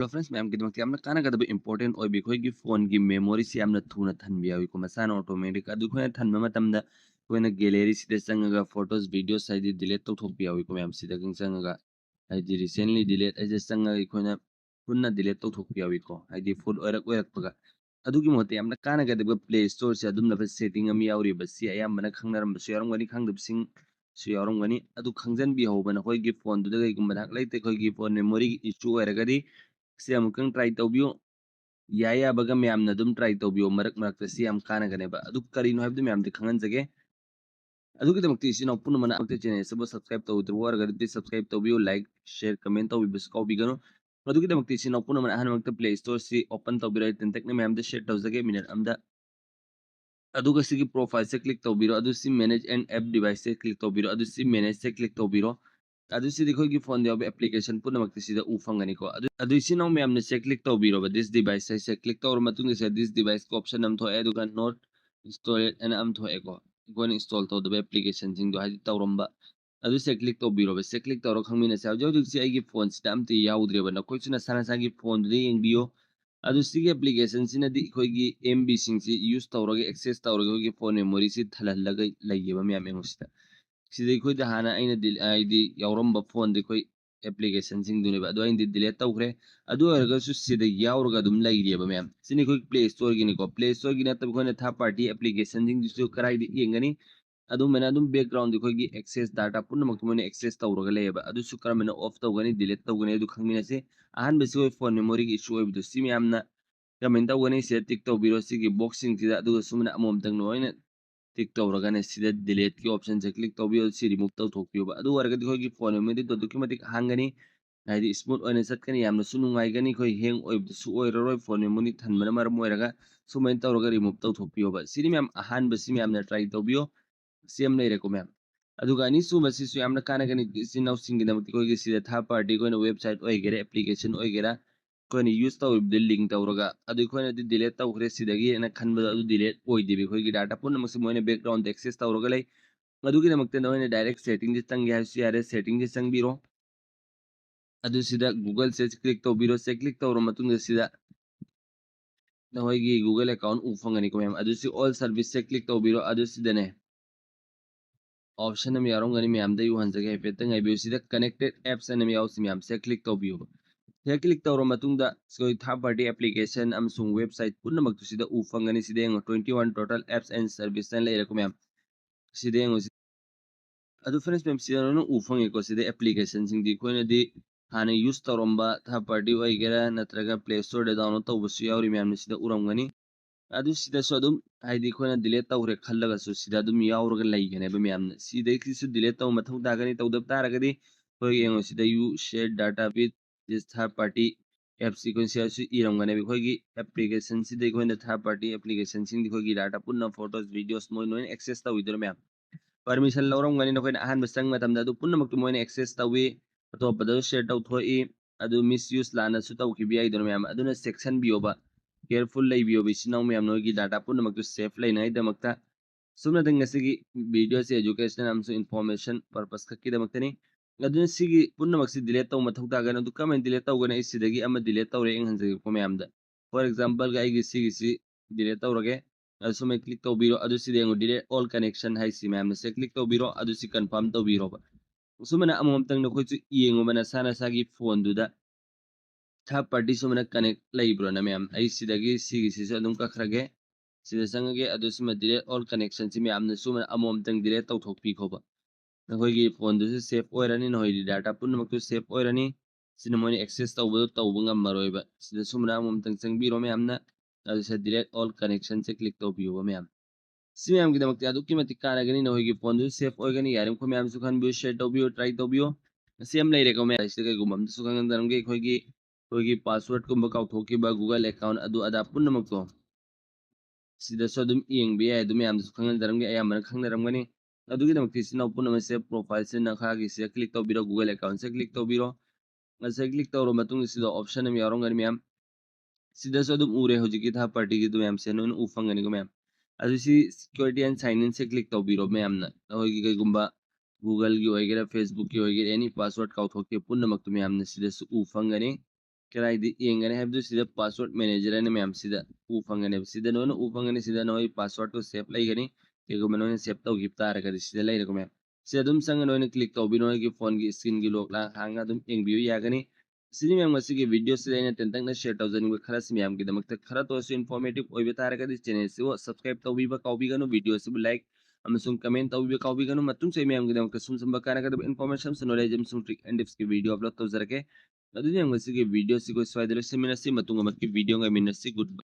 Reference ma'am गिदमक यामना काना गदब important ओय बि खोयगी phone gi memory si yamna thuna thanbi yawi ko masana automatic adu khoy thanba matamda koina gallery sida changaga photos videos saidi delete to thokbi yawi ko ma'am sida king changaga haidi recently delete aje changaga khoina punna delete to thokbi yawi ko haidi phone oirak paga adugi mote yamna kana gadab play store si adum na setting am yawri basi ayamna khangnaram basu yaram gani khangdab sing su yaram gani adu khangjan bi hobana khoygi phone du daga gum banak laite khoygi phone memory issue oiragadi si amukang try tawbiyo yaya baga ma'am dum try tawbiyo marak marak si am kana gane ba adu kari no habdu ma'am de khangan jage adu ki damakti si no pun mana akte channel sabo subscribe taw dur war gadi subscribe tawbiyo like share comment taw bis ko bigano adu ki damakti si no pun mana han makta play store si open tawbiro ten tek ne ma'am de share taw jage minute amda adu ka sigi profile se click tawbiro adu si manage and app device se click tawbiro adu si manage se click tawbiro adu si dikhoy gi phone de application pun makti si da u fangani ko adu isi no ma'am ne se click tawbiro ba this device se click tawr matung se this device ko option am tho edu kan not install it and am tho eko gon install to the application jing do haji tawramba adu se click tawbiro ba se click tawro khangmina sa jau si ai gi phone si am ti yaudre ba na koi chuna sana sa gi phone de yengbiyo adu sigi application sina di khoigi MB sing si use tawrage access tawrage khoigi phone memory si thalallaga layeba myam engosita sida khoi da hana aina dil id yawramba phone de khoi application sing dune ba adu ain di delete tawkhre adu erga su sida yawrga dum layreba myam sini khoi play store gini ko play store gina tab khoi na third party application sing disu karai di yengani adu mena adum background di khoi access data punna maktumone access tawrga layeba adu su kara mena off tawgani delete tawgani adu khangmina se ahan besi khoi phone memory gi issue oibdu si myamna comment tawgani se tiktok biro sigi boxing sida adu sumna amom tang noina tiktok ragane sida delete ki option se click tawbiyo si remove taw thokbiyo ba adu warga di khoi phone memory to documatic hangani haidi smooth oina satkani yamna sunungai gani khoi hang oibdu su oiroroi phone memory thanbana maram oiraga sumain tawraga remove taw thokbiyo ba siri myam ahan besi myamna try tawbiyo same lay reko ma'am अदुगा नि सु बसी सु यामना काना गनि सिन now सिंग दम को गे सिदा था पार्टी को वेबसाइट ओइ गेरे एप्लीकेशन ओइ गेरा को नि यूज ताउ द लिंक ताउरगा अदु को नि डिलीट ताउ खरे सिदागी ना खनब अदु डिलीट ओइ दिबे को गे डाटा पुन मसे मोने बैकग्राउंड एक्सेस ताउरगा लै अदु गे नमक्ते नोने डायरेक्ट सेटिंग जि तंग या सियारे सेटिंग जि संग बिरो अदु सिदा गूगल से क्लिक तो बिरो से क्लिक ताउरो मतुंग सिदा नहोइगी गूगल अकाउंट उफंगनी को मैम अदु सि ऑल सर्विस से क्लिक तो बिरो अदु सिदने ऑप्शन में यारों गनी मैम दे युहान जगह पे तंग आई बियो कनेक्टेड एप्स एंड याउ सि मैम से क्लिक तो बियो हे क्लिक तो मतुंग दा सोई थर्ड पार्टी एप्लीकेशन अमसुंग वेबसाइट पुन मक्तु सिदा उफंगनी सिदे 21 total apps and service and लेरको मैम सिदे अदु फ्रेंड्स मैम सिदा नो उफंगे को सिदे एप्लीकेशन सिंग दी कोने दी हाने यूज तौरंबा थर्ड पार्टी वगैरह नत्रगा प्ले स्टोर दे डाउनलोड तौबसु यावरि मैम सिदा उरंगनी अदु सिदा सो अदुम हाइदि खोना डिलीट तौरे खल्लगा सु सिदा अदुम यावरगा लैगने बे मैम सिदा किसु डिलीट तौ मथौ दागनी तौदब तारगदी होय यंगो सिदा you share data with this third party app sequence सु इरंगने बे खोगी एप्लीकेशन सिदा खोना थर्ड पार्टी एप्लीकेशन सिंग दी खोगी डाटा पुन्ना फोटोस वीडियोस मोय नो एक्सेस तौ इदर मैम परमिशन लौरंगनी नखोइन अहान बसंग मतमदा अदु पुन्ना मक्तु मोय एक्सेस तौवी अतोपदा शेयर तौ थोई अदु मिस यूज लाना सु तौ खिबि आइदर मैम अदुना सेक्शन बियोबा केयरफुल लैबियो बिसिनाव मैम नोगी डाटा पुन्ना मक्तु सेफ लैनाय दमक्ता सुमना दंग सिगी वीडियो से एजुकेशन आमसु इन्फॉर्मेशन पर्पस खक्की दमक्तनी अदुना सिगी पुन्ना मक्सि डिलीट तौ मथौ तागन अदु कमेंट डिलीट तौ गना इसिदगी अमा डिलीट तौ रे एंग हंजे को मैम दा फॉर एग्जांपल गाई गी सिगी डिलीट तौ रगे असुमे क्लिक तौ बिरो अदु सिदे ngo delete all connection high सि मैम से क्लिक तौ बिरो अदु सि कंफर्म तौ बिरो बा सुमना अमम तंग न खोइचु येंगो मना साना सागी फोन दुदा थर्ड पार्टी सुमना कनेक्ट लैब्रो ना मैम आई सिदगी सिगी सिसु अदुम कखरगे sida sangage adu sima direct all connection si mi amna suma amom tang direct tau thok pi khoba na hoi gi phone du se save oirani na hoi data pun mak tu save oirani sina moni access tau bu tau bu ngam maroi ba sida suma amom tang chang bi ro mi amna adu se direct all connection se click tau bi ba mi am si mi am gi damak adu ki mati kana gani na hoi gi phone du save oigani yarim ko mi am su khan bi share tau bi try tau bi si am lai re ko me sida ga gumam su khan daram ge hoi gi password ko ba kau thoki ba google account adu ada pun mak to sida so dum ing bi ay dum yam su khangal daram ge ayam man khang daram gani adugi dam kisi na pun se profile se na kha gi se click to biro google account se click to biro na se click to ro matung sida option am yarong gani ma'am sida so dum ure hoji ki tha party gi dum yam se no ufang gani ko ma'am adu si security and sign in se click to biro ma'am na hogi gi gumba google gi hoigera facebook gi hoigera any password ka thoke pun mak tum yam na sida su ufang gani ꯀꯗꯥꯏꯗ ꯌꯦꯡꯒꯅꯤ ꯍꯥꯏꯕꯗꯨ ꯁꯤꯗ password manager ꯍꯥꯏꯅ ꯃꯌꯥꯝ ꯁꯤꯗ ꯎ ꯁꯤꯗ ꯅꯣꯏꯅ ꯎ ꯁꯤꯗ ꯅꯣꯏ ꯄꯥꯁꯋꯥꯔꯗꯇꯨ ꯁꯦꯞ ꯂꯩꯒꯅꯤ ꯀꯩꯒꯨꯝꯕ ꯅꯣꯏꯅ ꯁꯦꯞ ꯇꯧꯈꯤꯕ ꯇꯥꯔꯒꯗꯤ ꯁꯤꯗ ꯂꯩꯔꯦꯀꯣ ꯃꯌꯥꯝ ꯁꯤꯗ ꯑꯗꯨꯝ ꯆꯪꯉ ꯅꯣꯏꯅ ꯀ꯭ꯂꯤꯛ ꯇꯧꯕꯤ ꯅꯣꯏꯒꯤ ꯐꯣꯟꯒꯤ ꯁ꯭ꯀ꯭ꯔꯤꯟꯒꯤ ꯂꯣꯛ ꯍꯥꯡꯉ ꯑꯗꯨꯝ ꯌꯦꯡꯕꯤꯌꯨ ꯌꯥꯒꯅꯤ ꯁꯤꯅꯤ ꯃꯌꯥꯝ ꯉꯁꯤꯒꯤ ꯚꯤꯗꯤꯑꯣꯁꯤꯗ ꯑꯩꯅ ꯇꯦꯟꯇꯛꯅ ꯁꯦꯌꯔ ꯇꯧꯖꯅꯤꯡꯕ ꯈꯔꯁꯤ ꯃꯌꯥꯝꯒꯤꯗꯃꯛꯇ ꯈꯔ ꯇꯣꯁꯨ ꯏꯟꯐꯣꯔꯃꯦꯇꯤቭ ꯑꯣꯏꯕ ꯇꯥꯔꯒꯗꯤ ꯆꯦꯅꯦꯜꯁꯤꯕꯨ ꯁꯕꯁꯀ꯭ꯔꯥꯏꯕ ꯇꯧꯕꯤꯕ ꯀꯥꯎꯕꯤꯒꯅꯨ ꯚꯤꯗꯤꯑꯣꯁꯤꯕꯨ ꯂꯥꯏꯛ ꯑꯃꯁꯨꯡ ꯀꯃꯦꯟ ꯇꯧꯕꯤꯕ ꯀꯥꯎꯕꯤꯒꯅꯨ ꯃꯇꯨꯡ ꯆꯩ ꯃꯌꯥꯝꯒꯤꯗꯃꯛꯇ ꯁꯨꯝ ꯀꯥꯟꯅꯒꯗꯕ ꯏꯟꯐꯣꯔꯃꯦꯁꯟ ꯅꯣꯂꯦꯖ ꯑꯃꯁꯨꯡ ꯇ꯭ꯔꯤꯛ ꯑꯦꯟ ꯇꯤꯞꯁꯀꯤ ꯚꯤꯗꯤꯑꯣ ꯑꯞꯂꯣꯗ ꯇꯧꯖꯔꯛꯀꯦ ꯑꯗꯨꯗꯤ ꯃꯌꯥꯝ ꯉꯁꯤꯒꯤ ꯚꯤꯗꯤꯑꯣꯁꯤ ꯑꯩꯈꯣꯏ ꯁ꯭ꯋꯥꯏꯗ ꯂꯣꯏꯁꯤꯟꯃꯤꯟꯅꯁꯤ ꯃꯇꯨꯡ ꯑꯃꯛꯀꯤ ꯚꯤꯗꯤꯑꯣ ꯉꯥꯏꯃꯤꯟꯅꯁꯤ ꯒꯨꯗ